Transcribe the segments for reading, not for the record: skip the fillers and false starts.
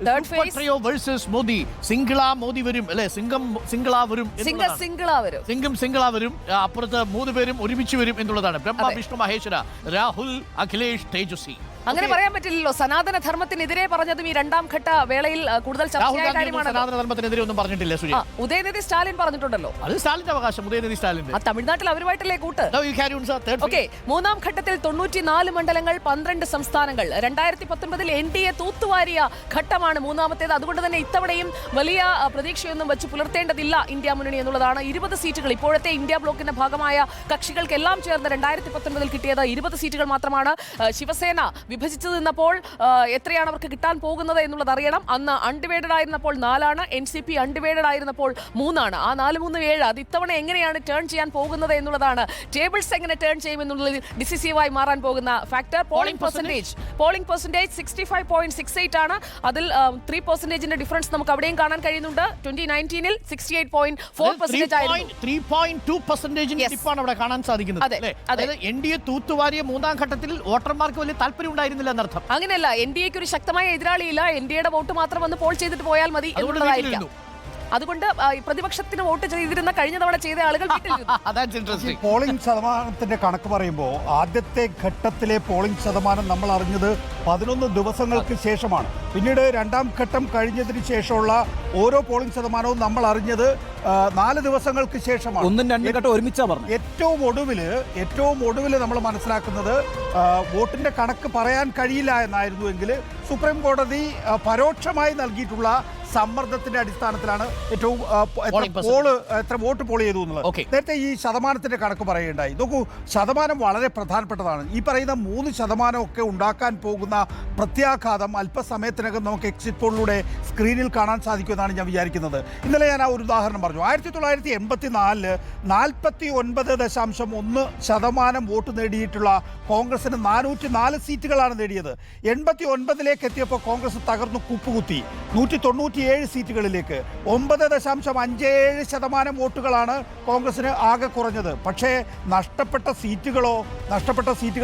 Trio versus Modi. Modi വരും അല്ലെ, സിംഗിള വരും, അപ്പുറത്ത് 3 പേരും ഒരുമിച്ച് വരും എന്നുള്ളതാണ്. ബ്രഹ്മ വിഷ്ണു മഹേശ്വര, രാഹുൽ, അഖിലേഷ്, തേജസ്വി. അങ്ങനെ പറയാൻ പറ്റില്ലല്ലോ. സനാതന ധർമ്മത്തിനെതിരെ പറഞ്ഞതും ഈ രണ്ടാം ഘട്ട വേളയിൽ കൂടുതൽ ചർച്ചയായ കാര്യമാണ്. സനാതന ധർമ്മത്തിനെതിരെ ഒന്നും പറഞ്ഞിട്ടില്ല. ഉദയനിധി സ്റ്റാലിൻ പറഞ്ഞിട്ടുണ്ടല്ലോ, അത് സ്റ്റാലിന്റെ അവകാശം. ഉദയനിധി സ്റ്റാലിന്റെ തമിഴ്നാട്ടിൽ അവരുമായിട്ടല്ലേ കൂട്ട്. മൂന്നാം ഘട്ടത്തിൽ 94 മണ്ഡലങ്ങൾ, 12 സംസ്ഥാനങ്ങൾ. 2019 NDA തൂത്തുവാരിയ ഘട്ടമാണ് മൂന്നാമത്തേത്. അതുകൊണ്ട് തന്നെ ഇത്തവണയും വലിയ പ്രതീക്ഷയൊന്നും വെച്ച് പുലർത്തേണ്ടതില്ല ഇന്ത്യ മുന്നണി എന്നുള്ളതാണ്. 20 സീറ്റുകൾ ഇപ്പോഴത്തെ ഇന്ത്യ ബ്ലോക്കിന്റെ ഭാഗമായ കക്ഷികൾക്കെല്ലാം ചേർന്ന് 2019 കിട്ടിയത് 20 സീറ്റുകൾ മാത്രമാണ്. ശിവസേന വിഭജിച്ചു നിന്നപ്പോൾ എത്രയാണ് അവർക്ക് കിട്ടാൻ പോകുന്നത് എന്നുള്ളത് അറിയണം. അന്ന് അൺഡിവൈഡഡ് ആയിരുന്നപ്പോൾ 4ആണ്, NCP അൺഡിവൈഡഡ് ആയിരുന്നപ്പോൾ 3ആണ്. ആ 4, 3, 7 അത് ഇത്തവണ എങ്ങനെയാണ് ടേൺ ചെയ്യാൻ പോകുന്നത് എന്നുള്ളതാണ്. ടേബിൾസ് എങ്ങനെ ടേൺ ചെയ്യുമെന്നുള്ളത് ഡിസിസീവായി മാറാൻ പോകുന്ന ഫാക്ടർ. പോളിംഗ് പെർസെന്റേജ് 65.68 ആണ്. അതിൽ 3% ഡിഫറൻസ് നമുക്ക് അവിടെയും കാണാൻ കഴിയുന്നുണ്ട്. 2019 68.4% ആയിരുന്നു. 3.2% അവിടെ കാണാൻ സാധിക്കുന്നത്. NDA തൂത്തുവാരിയ മൂന്നാം ഘട്ടത്തിൽ വോട്ടർമാർക്ക് വലിയ താല്പര്യം ഉണ്ടായിരുന്നില്ല എന്നർത്ഥം. അങ്ങനെയല്ല, NDAക്ക് ഒരു ശക്തമായ എതിരാളിയില്ല. NDAയുടെ വോട്ട് മാത്രം വന്ന് പോൾ ചെയ്തിട്ട് പോയാൽ മതി എന്നുള്ളതായിരിക്കും. അതുകൊണ്ട് പ്രതിപക്ഷത്തിന് വോട്ട് ചെയ്തിരുന്ന കഴിഞ്ഞ തവണ ചെയ്ത ആളുകൾ പോളിംഗ് ശതമാനത്തിന്റെ കണക്ക് പറയുമ്പോൾ ആദ്യത്തെ ഘട്ടത്തിലെ പോളിംഗ് ശതമാനം നമ്മൾ അറിഞ്ഞത് 11 ദിവസങ്ങൾക്ക് ശേഷമാണ്. പിന്നീട് രണ്ടാം ഘട്ടം കഴിഞ്ഞതിന് ശേഷമുള്ള ഓരോ പോളിംഗ് ശതമാനവും നമ്മൾ അറിഞ്ഞത് 4 ദിവസങ്ങൾക്ക് ശേഷമാണ്. 1-2 ഘട്ടം ഒരുമിച്ചാ പറഞ്ഞു. ഏറ്റവും ഒടുവിൽ നമ്മൾ മനസ്സിലാക്കുന്നത് വോട്ടിന്റെ കണക്ക് പറയാൻ കഴിയില്ല എന്നായിരുന്നുവെങ്കിൽ സുപ്രീം കോടതി പരോക്ഷമായി നൽകിയിട്ടുള്ള സമ്മർദ്ദത്തിന്റെ അടിസ്ഥാനത്തിലാണ് ഏറ്റവും എത്ര വോട്ട് പോൾ ചെയ്തു എന്നുള്ളത്. നേരത്തെ ഈ ശതമാനത്തിന്റെ കണക്ക് പറയുകയുണ്ടായി. നോക്കൂ, ശതമാനം വളരെ പ്രധാനപ്പെട്ടതാണ്. ഈ പറയുന്ന 3% ഉണ്ടാക്കാൻ പോകുന്ന പ്രത്യാഘാതം അല്പസമയത്തിനകം നമുക്ക് എക്സിറ്റ് പോളിലൂടെ സ്ക്രീനിൽ കാണാൻ സാധിക്കുമെന്നാണ് ഞാൻ വിചാരിക്കുന്നത്. ഇന്നലെ ഞാൻ ആ ഒരു ഉദാഹരണം പറഞ്ഞു. 1984 49.1% വോട്ട് നേടിയിട്ടുള്ള കോൺഗ്രസിന് 404 സീറ്റുകളാണ് നേടിയത്. 89 എത്തിയപ്പോൾ കോൺഗ്രസ് തകർന്നു കുപ്പുകുത്തി 197 സീറ്റുകളിലേക്ക്. 9.57% വോട്ടുകളാണ് കോൺഗ്രസിന് ആകെ കുറഞ്ഞത്. പക്ഷേ നഷ്ടപ്പെട്ട സീറ്റുകൾ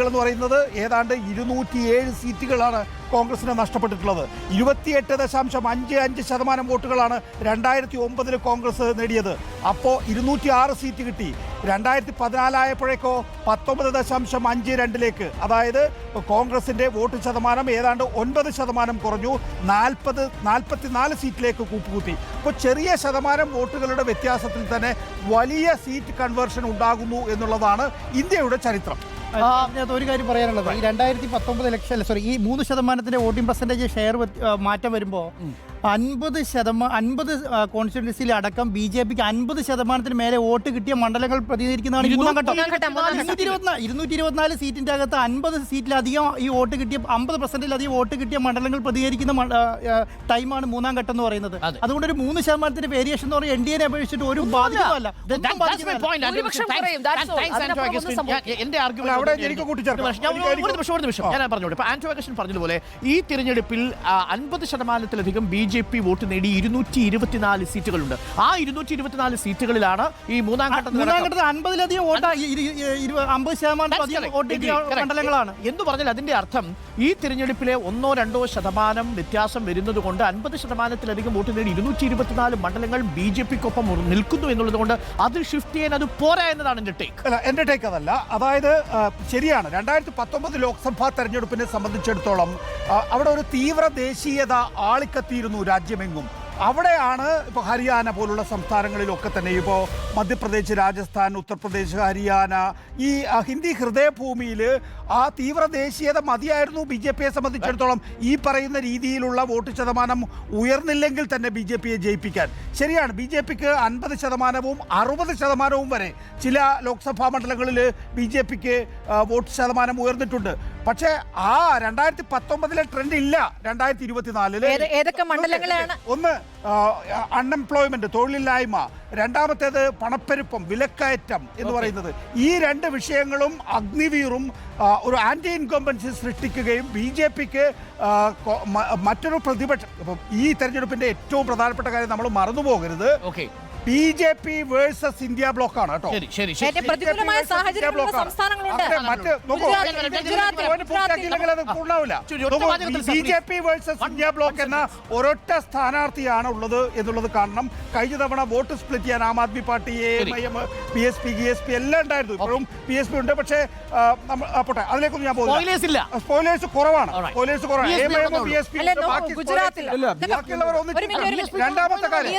എന്ന് പറയുന്നത് ഏതാണ്ട് 207 സീറ്റുകളാണ് കോൺഗ്രസിന് നഷ്ടപ്പെട്ടിട്ടുള്ളത്. 28.55% വോട്ടുകളാണ് 2009 കോൺഗ്രസ് നേടിയത്. അപ്പോൾ 206 സീറ്റ് കിട്ടി. 2014 ആയപ്പോഴേക്കോ 19.52 അതായത് കോൺഗ്രസിന്റെ വോട്ട് ശതമാനം ഏതാണ്ട് 9% കുറഞ്ഞു. 44 സീറ്റിലേക്ക് കൂപ്പുകുത്തി. ഇപ്പോൾ ചെറിയ ശതമാനം വോട്ടുകളുടെ വ്യത്യാസത്തിൽ തന്നെ വലിയ സീറ്റ് കൺവേർഷൻ ഉണ്ടാകുന്നു എന്നുള്ളതാണ് ഇന്ത്യയുടെ ചരിത്രം. ഒരു കാര്യം പറയാനുള്ളത്, ഈ 2019 ഈ 3% വോട്ടിംഗ് പെർസെൻറ്റേജ് ഷെയർ മാറ്റം വരുമ്പോൾ 50 കോൺസ്റ്റിറ്റ്യുവൻസിയിൽ അടക്കം BJPക്ക് 50% മേലെ വോട്ട് കിട്ടിയ മണ്ഡലങ്ങൾ പ്രതിനിധീകരിക്കുന്നതാണ് മൂന്നാം ഘട്ടം. 224 സീറ്റിന്റെ അകത്ത് 50 സീറ്റിലധികം ഈ വോട്ട് കിട്ടിയ 50%-ലധികം വോട്ട് കിട്ടിയ മണ്ഡലങ്ങൾ പ്രതിനിധീകരിക്കുന്ന ടൈമാണ് മൂന്നാം ഘട്ടം എന്ന് പറയുന്നത്. അതുകൊണ്ട് ഒരു 3% വേരിയേഷൻ എന്ന് പറയുന്നത് NDAനെ അപേക്ഷിച്ചിട്ട് ഒരു ബാധിക്കുമല്ല. പറഞ്ഞതുപോലെ ഈ തിരഞ്ഞെടുപ്പിൽ 50%-ലധികം BJP വോട്ട് നേടി 224 സീറ്റുകളുണ്ട്. ആ 224 സീറ്റുകളിലാണ് ഈ മൂന്നാം ഘട്ടത്തിൽ 50-ലധികം വോട്ട് 50% വോട്ട് മണ്ഡലങ്ങളാണ് എന്ന് പറഞ്ഞാൽ അതിന്റെ അർത്ഥം ഈ തിരഞ്ഞെടുപ്പിലെ 1-2% വ്യത്യാസം വരുന്നത് കൊണ്ട് 50%-ലധികം വോട്ട് നേടി 224 മണ്ഡലങ്ങൾ BJPക്കൊപ്പം നിൽക്കുന്നു എന്നുള്ളത് കൊണ്ട് അത് ഷിഫ്റ്റ് ചെയ്യാൻ അത് പോരാ എന്നതാണ് എന്റെ ടേക്ക്. അതല്ല, അതായത് ശരിയാണ്. 2019 ലോക്സഭാ തെരഞ്ഞെടുപ്പിനെ സംബന്ധിച്ചിടത്തോളം അവിടെ ഒരു തീവ്ര ദേശീയത ആളിക്കത്തിയിരുന്നു രാജ്യമെങ്ങും. അവിടെയാണ് ഇപ്പോൾ ഹരിയാന പോലുള്ള സംസ്ഥാനങ്ങളിലൊക്കെ തന്നെ, ഇപ്പോൾ മധ്യപ്രദേശ്, രാജസ്ഥാൻ, ഉത്തർപ്രദേശ്, ഹരിയാന, ഈ ഹിന്ദി ഹൃദയഭൂമിയിൽ ആ തീവ്ര ദേശീയത മതിയായിരുന്നു BJPയെ സംബന്ധിച്ചിടത്തോളം ഈ പറയുന്ന രീതിയിലുള്ള വോട്ട് ശതമാനം ഉയർന്നില്ലെങ്കിൽ തന്നെ BJPയെ ജയിപ്പിക്കാൻ. ശരിയാണ്, BJPക്ക് 50%-ഉം 60%-ഉം വരെ ചില ലോക്സഭാ മണ്ഡലങ്ങളിൽ BJPക്ക് വോട്ട് ശതമാനം ഉയർന്നിട്ടുണ്ട്. പക്ഷേ ആ 2019 ട്രെൻഡ് ഇല്ല 2024. ഏതൊക്കെ മണ്ഡലങ്ങളാണ്? ഒന്ന് അൺഎംപ്ലോയ്മെന്റ്, തൊഴിലില്ലായ്മ. രണ്ടാമത്തേത് പണപ്പെരുപ്പം, വിലക്കയറ്റം എന്ന് പറയുന്നത്. ഈ 2 വിഷയങ്ങളും അഗ്നിവീറും ഒരു ആന്റി ഇൻകംബൻസി സൃഷ്ടിക്കുകയും BJPക്ക് മറ്റൊരു പ്രതിപക്ഷം. ഈ തെരഞ്ഞെടുപ്പിന്റെ ഏറ്റവും പ്രധാനപ്പെട്ട കാര്യം നമ്മൾ മറന്നുപോകരുത്. BJP വേഴ്സസ് ഇന്ത്യ ബ്ലോക്ക് ആണ് കേട്ടോ. ശരി ഏറ്റവും പ്രതികൂലമായ സാഹചര്യങ്ങളുള്ള സംസ്ഥാനങ്ങളുണ്ട്. BJP വേഴ്സസ് ഇന്ത്യ ബ്ലോക്ക് എന്ന ഒരൊറ്റ സ്ഥാനാർത്ഥിയാണ് ഉള്ളത് എന്നുള്ളത് കാണണം. കഴിഞ്ഞ തവണ വോട്ട് സ്പ്ലിറ്റ് ചെയ്യാൻ Aam Aadmi Party, AMIM, PSP, GSP എല്ലാം ഉണ്ടായിരുന്നു. ഇപ്പോഴും PSP ഉണ്ട്. പക്ഷേ പോട്ടെ, അതിലേക്കൊന്നും ഞാൻ പോകുന്നില്ല. സ്പോയിലേഴ്സ് കുറവാണ്. AMIM, PSP ബാക്കിയുള്ളവർ ഒന്നും. രണ്ടാമത്തെ കാര്യം